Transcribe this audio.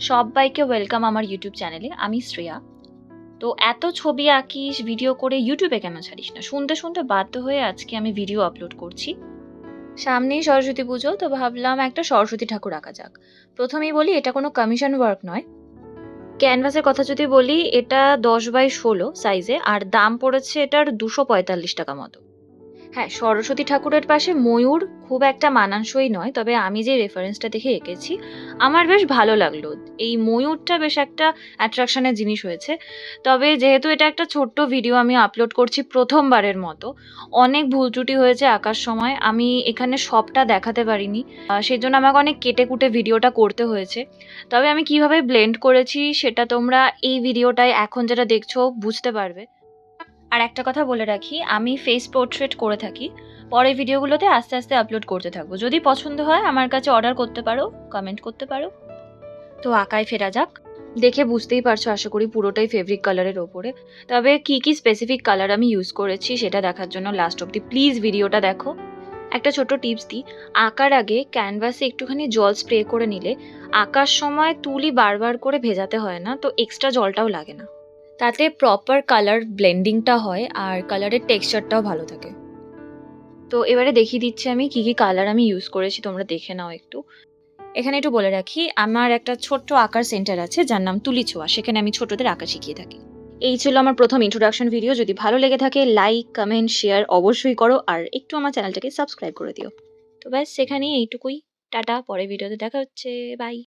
সবাইকে ওয়েলকাম আমার ইউটিউব চ্যানেলে। আমি শ্রেয়া। তো এত ছবি আঁকিস, ভিডিও করে ইউটিউবে কেন ছাড়িস না? শুনতে, শুনতে বাধ্য হয়ে আজকে আমি ভিডিও আপলোড করছি। সামনেই সরস্বতী পুজো, তো ভাবলাম একটা সরস্বতী ঠাকুর আঁকা যাক। ১ম এই বলি এটা কোনো কমিশন ওয়ার্ক নয়। ক্যানভাসের কথা যদি বলি, এটা 10x16 সাইজে আর দাম পড়েছে এটার ৳২৪৫ মতো। হ্যাঁ, সরস্বতী ঠাকুরের পাশে ময়ূর খুব একটা মানানসই নয়। তবে আমি যে রেফারেন্সটা দেখে এঁকেছি, আমার বেশ ভালো লাগলো। এই ময়ূরটা বেশ একটা অ্যাট্রাকশন এর জিনিস হয়েছে। তবে যেহেতু এটা একটা ছোট্ট ভিডিও আমি আপলোড করছি ১ম বারের মতো, অনেক ভুল ত্রুটি হয়েছে আঁকার সময়। আমি এখানে সবটা দেখাতে পারিনি। সেজন্য আমাকে অনেক কেটে-কুটে ভিডিওটা করতে হয়েছে। তবে আমি কিভাবে ব্লেন্ড করেছি সেটা তোমরা এই ভিডিওটায় এখন যেটা দেখছো বুঝতে পারবে। আর একটা কথা বলে রাখি, আমি ফেস পোর্ট্রেট করে থাকি। পরের ভিডিওগুলোতে আস্তে, আস্তে আপলোড করতে থাকবো। যদি পছন্দ হয় আমার কাছে অর্ডার করতে পারো, কমেন্ট করতে পারো। তো আঁকায় ফেরা যাক। দেখে বুঝতেই পারছো আশা করি পুরোটাই ফেব্রিক কালারের ওপরে। তবে কি স্পেসিফিক কালার আমি ইউজ করেছি সেটা দেখার জন্য লাস্ট অব্দি প্লিজ ভিডিওটা দেখো। একটা ছোট্ট টিপস দিই, আঁকার আগে ক্যানভাসে একটুখানি জল স্প্রে করে নিলে আঁকার সময় তুলি বারবার করে ভেজাতে হয় না, তো এক্সট্রা জলটাও লাগে না। তাতে প্রপার কালার ব্লেন্ডিংটা হয় আর কালারের টেক্সচারটাও ভালো থাকে। তো এবারে দেখিয়ে দিচ্ছি আমি কি কালার আমি ইউজ করেছি, তোমরা দেখে নাও একটু। এখানে একটু বলে রাখি, আমার একটা ছোট্ট আঁকার সেন্টার আছে যার নাম তুলি ছোঁয়া। সেখানে আমি ছোটদের আঁকা শিখিয়ে থাকি। এই ছিল আমার ১ম ইন্ট্রোডাকশন ভিডিও। যদি ভালো লেগে থাকে লাইক, কমেন্ট, শেয়ার অবশ্যই করো আর একটু আমার চ্যানেলটাকে সাবস্ক্রাইব করে দিও। তো ব্যাস সেখানেই এইটুকুই। টাটা, পরের ভিডিওতে দেখা হচ্ছে। বাই।